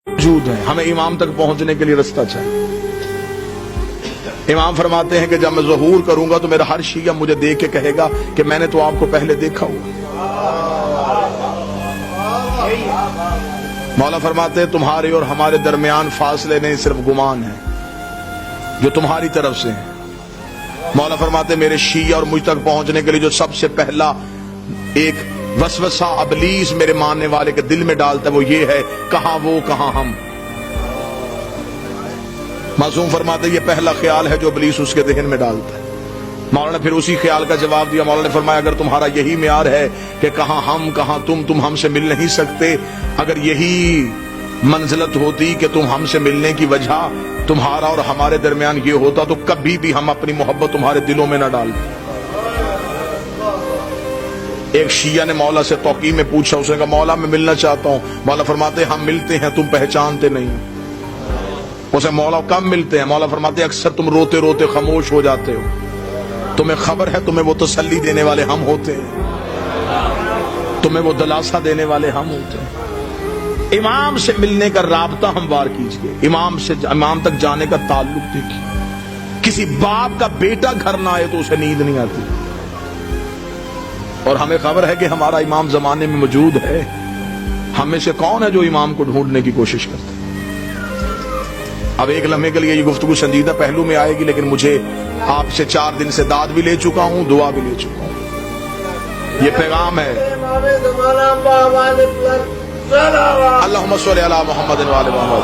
موجود ہیں، ہمیں امام تک پہنچنے کے لیے راستہ چاہیے۔ امام فرماتے ہیں کہ جب میں ظہور کروں گا تو میرا ہر شیعہ مجھے دیکھ کے کہے گا کہ میں نے تو آپ کو پہلے دیکھا ہوا۔ مولا فرماتے ہیں تمہارے اور ہمارے درمیان فاصلے نہیں، صرف گمان ہے جو تمہاری طرف سے ہے۔ مولا فرماتے ہیں میرے شیعہ اور مجھ تک پہنچنے کے لیے جو سب سے پہلا ایک وسوسہ ابلیس میرے ماننے والے کے دل میں ڈالتا ہے وہ یہ ہے، کہاں وہ کہاں ہم۔ معصوم فرماتے ہیں یہ پہلا خیال ہے جو ابلیس اس کے ذہن میں ڈالتا ہے۔ مولا نے پھر اسی خیال کا جواب دیا، مولا نے فرمایا اگر تمہارا یہی معیار ہے کہ کہاں ہم کہاں تم ہم سے مل نہیں سکتے، اگر یہی منزلت ہوتی کہ تم ہم سے ملنے کی وجہ تمہارا اور ہمارے درمیان یہ ہوتا تو کبھی بھی ہم اپنی محبت تمہارے دلوں میں نہ ڈالتے۔ ایک شیعہ نے مولا سے توقیع میں پوچھا، اس نے کہا مولا میں ملنا چاہتا ہوں۔ مولا فرماتے ہم ملتے ہیں تم پہچانتے نہیں۔ اسے مولا کب ملتے ہیں؟ مولا فرماتے اکثر تم روتے روتے خاموش ہو جاتے ہو، تمہیں خبر ہے تمہیں وہ تسلی دینے والے ہم ہوتے ہیں، تمہیں وہ دلاسا دینے والے ہم ہوتے ہیں۔ امام سے ملنے کا رابطہ ہموار کیجئے، امام تک جانے کا تعلق دیکھیے۔ کسی باپ کا بیٹا گھر نہ آئے تو اسے نیند نہیں آتی، اور ہمیں خبر ہے کہ ہمارا امام زمانے میں موجود ہے۔ ہم میں سے کون ہے جو امام کو ڈھونڈنے کی کوشش کرتے ہیں؟ اب ایک لمحے کے لیے یہ گفتگو سنجیدہ پہلو میں آئے گی، لیکن مجھے آپ سے 4 دن سے داد بھی لے چکا ہوں، دعا بھی لے چکا ہوں۔ یہ پیغام ہے اللہم صلی علی محمد و آل محمد۔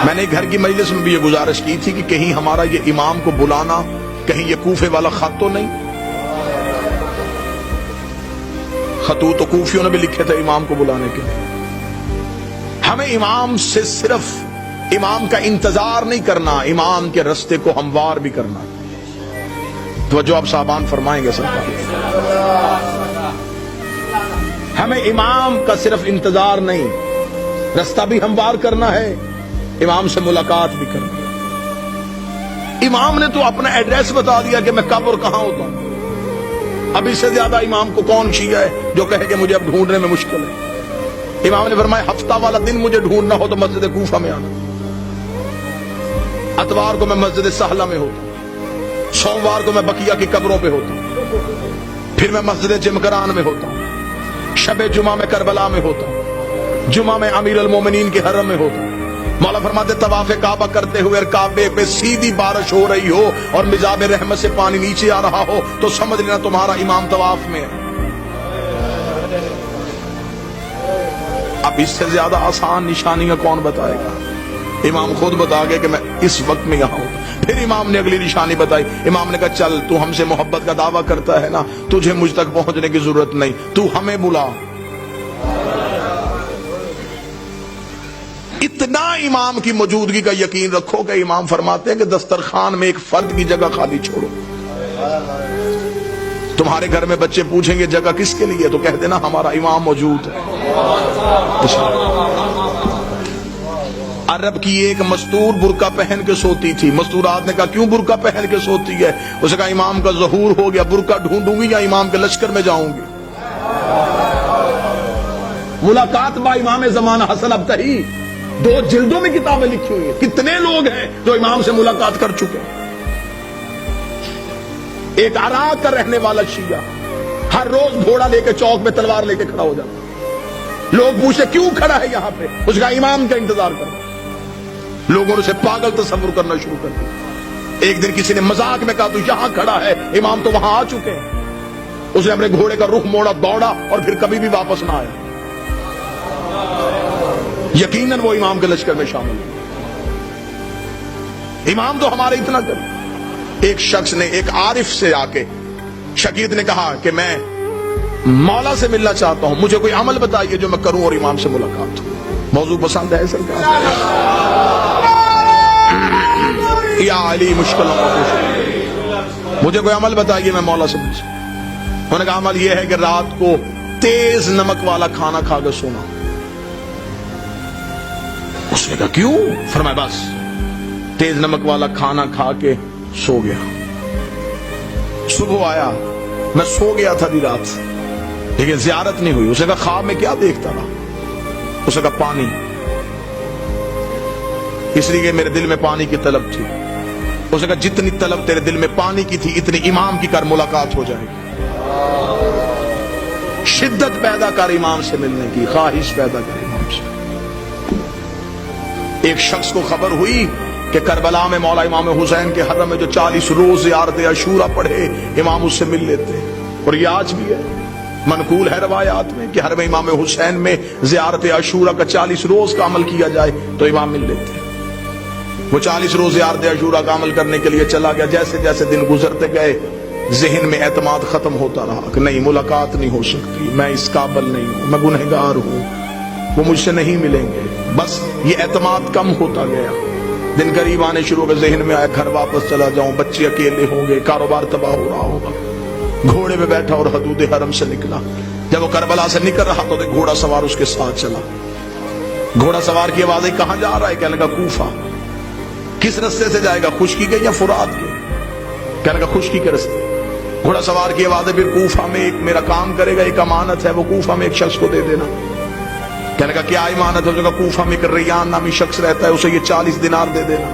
میں نے گھر کی مجلس میں بھی یہ گزارش کی تھی کہ کہیں ہمارا یہ امام کو بلانا کہیں یہ کوفے والا خط تو نہیں؟ خطوط تو کوفیوں نے بھی لکھے تھے امام کو بلانے کے لیے۔ ہمیں امام سے صرف امام کا انتظار نہیں کرنا، امام کے رستے کو ہموار بھی کرنا۔ توجہ آپ صاحبان فرمائیں گے سرکار۔ ہمیں امام کا صرف انتظار نہیں، رستہ بھی ہموار کرنا ہے، امام سے ملاقات بھی کرنا ہے۔ امام نے تو اپنا ایڈریس بتا دیا کہ میں کب اور کہاں ہوتا ہوں۔ اب اس سے زیادہ امام کو کون شیعہ ہے جو کہے کہ مجھے اب ڈھونڈنے میں مشکل ہے؟ امام نے فرمایا ہفتہ والا دن مجھے ڈھونڈنا ہو تو مسجد کوفہ میں آنا، اتوار کو میں مسجد سہلہ میں ہوتا ہوں، سوموار کو میں بقیہ کی قبروں پہ ہوتا ہوں، پھر میں مسجد جمکران میں ہوتا ہوں، شب جمعہ میں کربلا میں ہوتا ہوں، جمعہ میں امیر المومنین کے حرم میں ہوتا ہوں۔ مولا فرماتے طواف کعبہ کرتے ہوئے کعبے پہ سیدھی بارش ہو رہی ہو اور مزاب رحمت سے پانی نیچے آ رہا ہو تو سمجھ لینا تمہارا امام طواف میں ہے۔ اب اس سے زیادہ آسان نشانیاں کون بتائے گا؟ امام خود بتا گئے کہ میں اس وقت میں یہاں ہوں۔ پھر امام نے اگلی نشانی بتائی، امام نے کہا چل تو ہم سے محبت کا دعویٰ کرتا ہے نا، تجھے مجھ تک پہنچنے کی ضرورت نہیں، تو ہمیں بلا۔ اتنا امام کی موجودگی کا یقین رکھو کہ امام فرماتے ہیں کہ دسترخوان میں ایک فرد کی جگہ خالی چھوڑو۔ تمہارے گھر میں بچے پوچھیں گے جگہ کس کے لیے تو کہہ دینا ہمارا امام موجود ہے۔ عرب کی ایک مستور برقع پہن کے سوتی تھی، مستورات نے کہا کیوں برقع پہن کے سوتی ہے؟ اسے کہا امام کا ظہور ہو گیا، برقع ڈھونڈوں گی یا امام کے لشکر میں جاؤں گی؟ ملاقات با امام زمانہ حسن ابتہی 2 جلدوں میں کتابیں لکھی ہوئی ہیں۔ کتنے لوگ ہیں جو امام سے ملاقات کر چکے ہیں؟ ایک عراق کا رہنے والا شیعہ ہر روز گھوڑا لے کے چوک میں تلوار لے کے کھڑا ہو جاتا، لوگ پوچھتے کیوں کھڑا ہے یہاں پہ؟ اس کا امام کا انتظار کرتا۔ لوگوں نے اسے پاگل تصور کرنا شروع کر دیا۔ ایک دن کسی نے مذاق میں کہا تو یہاں کھڑا ہے، امام تو وہاں آ چکے ہیں۔ اس نے اپنے گھوڑے کا رخ موڑا، دوڑا اور پھر کبھی بھی واپس نہ آیا۔ یقیناً وہ امام کے لشکر میں شامل ہے۔ امام تو ہمارے اتنا کر۔ ایک شخص نے ایک عارف سے آ کے شقیق نے کہا کہ میں مولا سے ملنا چاہتا ہوں، مجھے کوئی عمل بتائیے جو میں کروں اور امام سے ملاقات ہو۔ موضوع پسند ہے سرکار؟ یا علی مشکل مجھے کوئی عمل بتائیے میں مولا سے مل سکوں۔ انہوں نے کہا عمل یہ ہے کہ رات کو تیز نمک والا کھانا کھا کے سونا۔ اس نے کہا کیوں؟ فرمایا بس تیز نمک والا کھانا کھا کے سو گیا، صبح آیا میں سو گیا تھا دی رات، لیکن زیارت نہیں ہوئی. اسے کہا خواب میں کیا دیکھتا رہا؟ اسے کہا پانی. اس لیے کہ میرے دل میں پانی کی طلب تھی. اسے کہا جتنی طلب تیرے دل میں پانی کی تھی اتنی امام کی کر ملاقات ہو جائے گی. شدت پیدا کر امام سے ملنے کی, خواہش پیدا کر امام سے. ایک شخص کو خبر ہوئی کہ کربلا میں مولا امام حسین کے حرم میں جو 40 روز زیارت عاشورہ پڑھے امام اس سے مل لیتے ہیں. اور یہ آج بھی ہے, منقول ہے روایات میں کہ حرم امام حسین میں زیارت عاشورہ کا 40 روز کا عمل کیا جائے تو امام مل لیتے ہیں. وہ 40 روز زیارت عاشورہ کا عمل کرنے کے لیے چلا گیا. جیسے جیسے دن گزرتے گئے ذہن میں اعتماد ختم ہوتا رہا کہ نہیں, ملاقات نہیں ہو سکتی, میں اس قابل نہیں ہوں, میں گنہگار ہوں, وہ مجھ سے نہیں ملیں گے. بس یہ اعتماد کم ہوتا گیا. دن قریب آنے شروع ہو گئے, ذہن میں آیا گھر واپس چلا جاؤں, بچے اکیلے ہوں گے, کاروبار تباہ ہو رہا ہوگا. گھوڑے پہ بیٹھا اور حدود حرم سے نکلا. جب وہ کربلا سے نکل رہا تو گھوڑا سوار اس کے ساتھ چلا. گھوڑا سوار کی آواز آئی, کہاں جا رہا ہے؟ کہنے لگا کوفہ. کس رستے سے جائے گا, خشکی کے یا فرات کے؟ کہنے لگا خشکی کے رستے. گھوڑا سوار کی آواز ہے, پھر کوفہ میں ایک میرا کام کرے گا, ایک امانت ہے, وہ کوفہ میں ایک شخص کو دے دینا. کہنے لگا کیا امانت ہے؟ جگہ کوفہ میں ایک ریان نامی شخص رہتا ہے, اسے یہ 40 دینار دے دینا.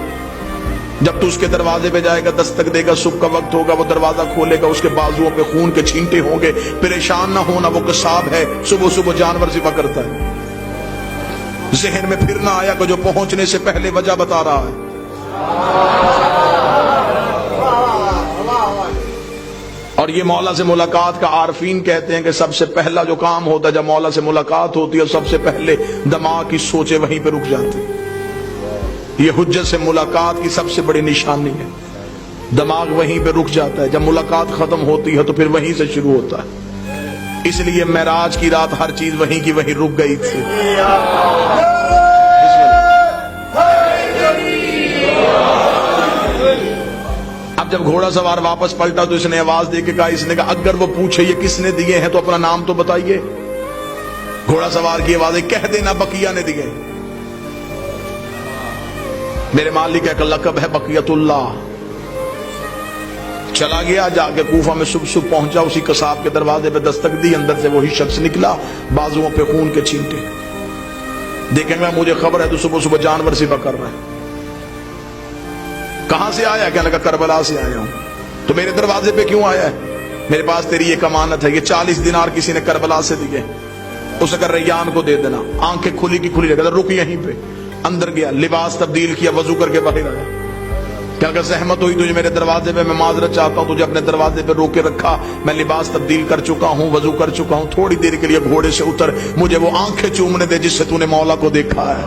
جب تو اس کے دروازے پہ جائے گا, دستک دے گا, صبح کا وقت ہوگا, وہ دروازہ کھولے گا, اس کے بازوؤں پہ خون کے چھینٹے ہوں گے. پریشان نہ ہونا, وہ قصاب ہے, صبح صبح جانور ذبح کرتا ہے. ذہن میں پھر نہ آیا کہ جو پہنچنے سے پہلے وجہ بتا رہا ہے. اور یہ مولا سے ملاقات کا عارفین کہتے ہیں کہ سب سے پہلا جو کام ہوتا ہے جب مولا سے ملاقات ہوتی ہے, سب سے پہلے دماغ کی سوچیں وہیں پہ رک جاتی. یہ حجت سے ملاقات کی سب سے بڑی نشانی ہے. دماغ وہیں پہ رک جاتا ہے. جب ملاقات ختم ہوتی ہے تو پھر وہیں سے شروع ہوتا ہے. اس لیے معراج کی رات ہر چیز وہیں کی وہیں رک گئی تھی. اب جب گھوڑا سوار واپس پلٹا تو اس نے آواز دے کے کہا, اس نے کہا اگر وہ پوچھے یہ کس نے دیے ہیں تو اپنا نام تو بتائیے. گھوڑا سوار کی آواز ہے, کہہ دینا بقیہ نے دیے. میرے مالک کا لقب ہے بقیت اللہ. چلا گیا, جا کے کوفہ میں صبح پہنچا, اسی قصاب کے دروازے پہ دستک دی, اندر سے وہی شخص نکلا, بازوؤں پہ خون کے چھینٹے. دیکھیں گے مجھے خبر ہے تو صبح صبح جانور ذبح کر رہا ہے. کہاں سے آیا؟ کہنے لگا کربلا سے آیا ہوں. تو میرے دروازے پہ کیوں آیا ہے؟ میرے پاس تیری ایک امانت ہے, یہ 40 دینار کسی نے کربلا سے دیے, اسے کہا ریان کو دے دینا. آنکھیں کھلی کی کھلی لگا, رک یہیں پہ. اندر گیا, لباس تبدیل کیا, وضو کر کے باہر آیا. کہنے لگا زحمت ہوئی تجھے میرے دروازے پہ, میں معذرت چاہتا ہوں, تجھے اپنے دروازے پہ روکے رکھا, میں لباس تبدیل کر چکا ہوں, وضو کر چکا ہوں, تھوڑی دیر کے لیے گھوڑے سے اتر, مجھے وہ آنکھیں چومنے دے جس سے تو نے مولا کو دیکھا ہے,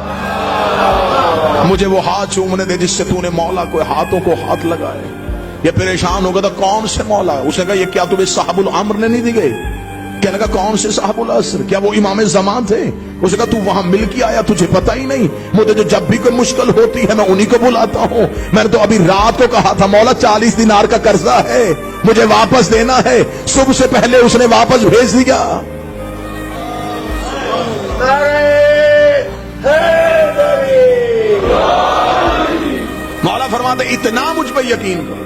مجھے وہ ہاتھ چومنے دے جس سے تو نے مولا کو ہاتھوں کو ہاتھ لگائے. یہ پریشان ہو گیا تھا, کون سے مولا ہے؟ اس نے کہا یہ کیا تمہیں صاحب العمر نے نہیں دی گئی؟ کہنے لگا کون سے صاحب العصر؟ کیا وہ امام زمان تھے؟ اس نے کہا تو وہاں مل کے آیا, تجھے پتہ ہی نہیں؟ مجھے جو جب بھی کوئی مشکل ہوتی ہے میں انہی کو بلاتا ہوں. میں نے تو ابھی رات کو کہا تھا مولا 40 دینار کا قرضہ ہے, مجھے واپس دینا ہے. صبح سے پہلے اس نے واپس بھیج دیا. مولا فرماتے اتنا مجھ پہ یقین کرو.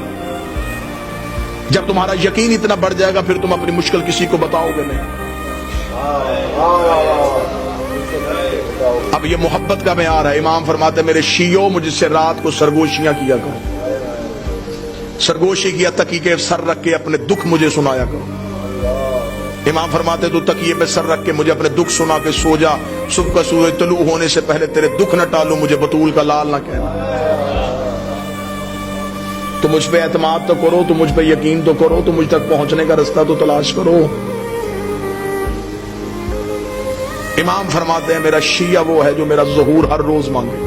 جب تمہارا یقین اتنا بڑھ جائے گا پھر تم اپنی مشکل کسی کو بتاؤ گے نہیں. اب یہ محبت کا معیار ہے. امام فرماتے میرے شیعوں مجھ سے رات کو سرگوشیاں کیا کرو, سرگوشی کیا, تکیے کے سر رکھ کے اپنے دکھ مجھے سنایا کرو. امام فرماتے تو تکیے پہ سر رکھ کے مجھے اپنے دکھ سنا کے سو جا, صبح کا سورج طلوع ہونے سے پہلے تیرے دکھ نہ ٹالوں, مجھے بطول کا لال نہ کہنا. تو مجھ پہ اعتماد تو کرو, تو مجھ پہ یقین تو کرو, تو مجھ تک پہنچنے کا رستہ تو تلاش کرو. امام فرماتے ہیں میرا شیعہ وہ ہے جو میرا ظہور ہر روز مانگے.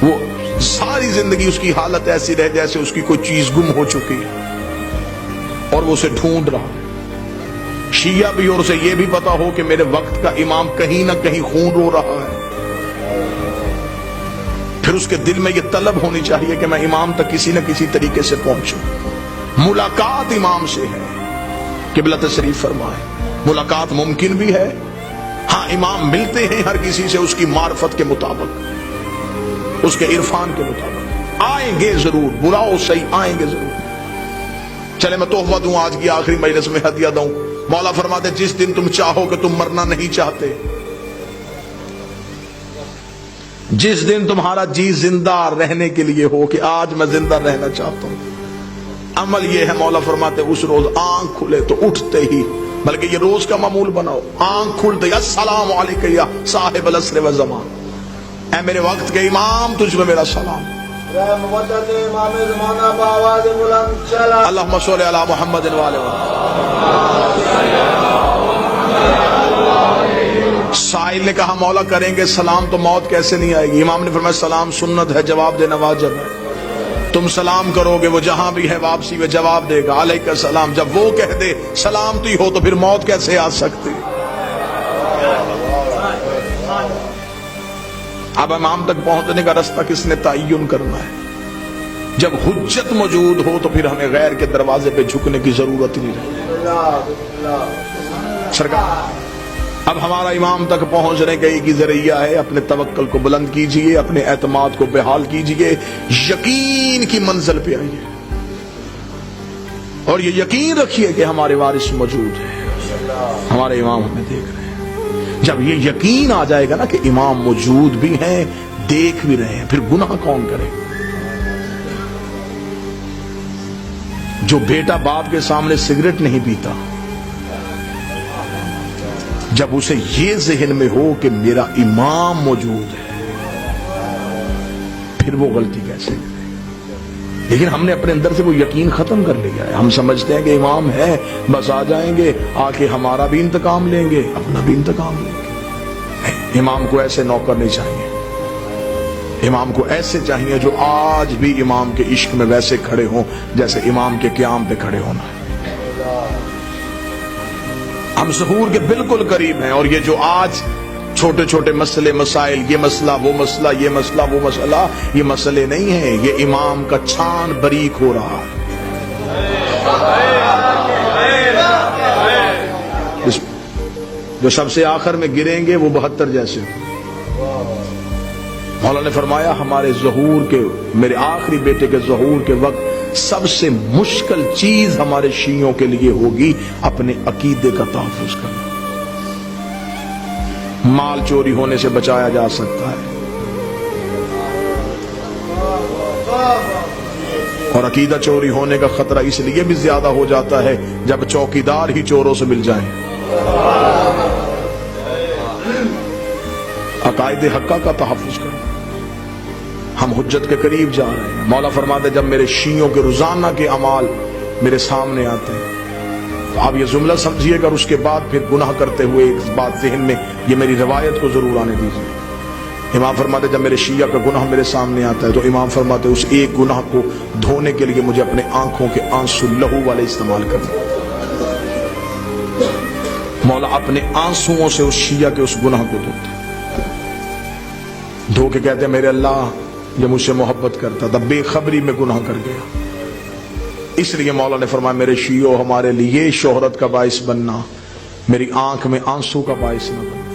وہ ساری زندگی اس کی حالت ایسی رہے جیسے اس کی کوئی چیز گم ہو چکی ہے اور وہ اسے ڈھونڈ رہا ہے. شیعہ بھی, اور اسے یہ بھی پتا ہو کہ میرے وقت کا امام کہیں نہ کہیں خون رو رہا ہے. پھر اس کے دل میں یہ طلب ہونی چاہیے کہ میں امام تک کسی نہ کسی طریقے سے پہنچوں. ملاقات امام سے ہے. قبلہ تشریف فرمائے ملاقات ممکن بھی ہے. ہاں امام ملتے ہیں ہر کسی سے اس کی معرفت کے مطابق, اس کے عرفان کے مطابق. آئیں گے ضرور, برا ہو صحیح آئیں گے ضرور. چلے میں تحفہ دوں آج کی آخری مجلس میں ہدیہ دوں. مولا فرماتے جس دن تم چاہو کہ تم مرنا نہیں چاہتے، جس دن تمہارا جی زندہ رہنے کے لیے ہو کہ آج میں زندہ رہنا چاہتا ہوں، عمل یہ ہے مولا فرماتے اس روز آنکھ کھلے تو اٹھتے ہی، بلکہ یہ روز کا معمول بناؤ، آنکھ کھلتے ہی السلام علیکم یا صاحب العصر والزمان، اے میرے وقت کے امام تجھ میں میرا سلام. اللہم صلی علی محمد وآلہ وسلم. سائل نے کہا مولا کریں گے سلام تو موت کیسے نہیں آئے گی؟ امام نے فرمایا سلام سنت ہے، جواب دینا واجب ہے. تم سلام کرو گے وہ جہاں بھی ہے واپسی میں جواب دے گا علیک السلام. جب وہ کہہ دے سلامتی ہو تو پھر موت کیسے آ سکتی؟ اب امام تک پہنچنے کا رستہ کس نے تعین کرنا ہے؟ جب حجت موجود ہو تو پھر ہمیں غیر کے دروازے پہ جھکنے کی ضرورت نہیں رہتی. سرکار اب ہمارا امام تک پہنچنے کا ایک ہی ذریعہ ہے، اپنے توکل کو بلند کیجئے، اپنے اعتماد کو بحال کیجئے، یقین کی منزل پہ آئیے اور یہ یقین رکھیے کہ ہمارے وارث موجود ہیں، ہمارے امام ہمیں دیکھ رہے ہیں. جب یہ یقین آ جائے گا نا کہ امام موجود بھی ہیں دیکھ بھی رہے ہیں، پھر گناہ کون کرے؟ جو بیٹا باپ کے سامنے سگریٹ نہیں پیتا، جب اسے یہ ذہن میں ہو کہ میرا امام موجود ہے، پھر وہ غلطی کیسے کرے؟ لیکن ہم نے اپنے اندر سے وہ یقین ختم کر لیا ہے. ہم سمجھتے ہیں کہ امام ہے بس آ جائیں گے، آ کے ہمارا بھی انتقام لیں گے، اپنا بھی انتقام لیں گے. امام کو ایسے نوکر نہیں چاہیے، امام کو ایسے چاہیے جو آج بھی امام کے عشق میں ویسے کھڑے ہوں جیسے امام کے قیام پہ کھڑے ہونا ہے. ہم ظہور کے بالکل قریب ہیں، اور یہ جو آج چھوٹے چھوٹے مسئلے مسائل، یہ مسئلہ وہ مسئلہ، یہ مسئلہ وہ مسئلہ، یہ مسئلے نہیں ہیں، یہ امام کا چھان باریک ہو رہا ہے. جو سب سے آخر میں گریں گے وہ 72 جیسے. مولا نے فرمایا ہمارے ظہور کے، میرے آخری بیٹے کے ظہور کے وقت سب سے مشکل چیز ہمارے شیعوں کے لیے ہوگی اپنے عقیدے کا تحفظ کرنا. مال چوری ہونے سے بچایا جا سکتا ہے، اور عقیدہ چوری ہونے کا خطرہ اس لیے بھی زیادہ ہو جاتا ہے جب چوکیدار ہی چوروں سے مل جائیں. عقائد حقہ کا تحفظ کرنا. ہم حجت کے قریب جا رہے ہیں. مولا فرماتے جب میرے شیعوں کے روزانہ کے اعمال میرے سامنے آتے ہیں تو آپ یہ جملہ سمجھیے گا، اور اس کے بعد پھر گناہ کرتے ہوئے ایک بات ذہن میں، یہ میری روایت کو ضرور آنے دیجیے. امام فرماتے جب میرے شیعہ کا گناہ میرے سامنے آتا ہے تو امام فرماتے اس ایک گناہ کو دھونے کے لیے مجھے اپنے آنکھوں کے آنسو لہو والے استعمال کرنے. مولا اپنے آنسوؤں سے اس شیعہ کے اس گناہ کو دھوتے، دھو کے کہتے ہیں میرے اللہ یہ مجھ سے محبت کرتا تھا، بے خبری میں گناہ کر گیا. اس لیے مولا نے فرمایا میرے شیعوں ہمارے لیے شہرت کا باعث بننا، میری آنکھ میں آنسو کا باعث نہ بننا.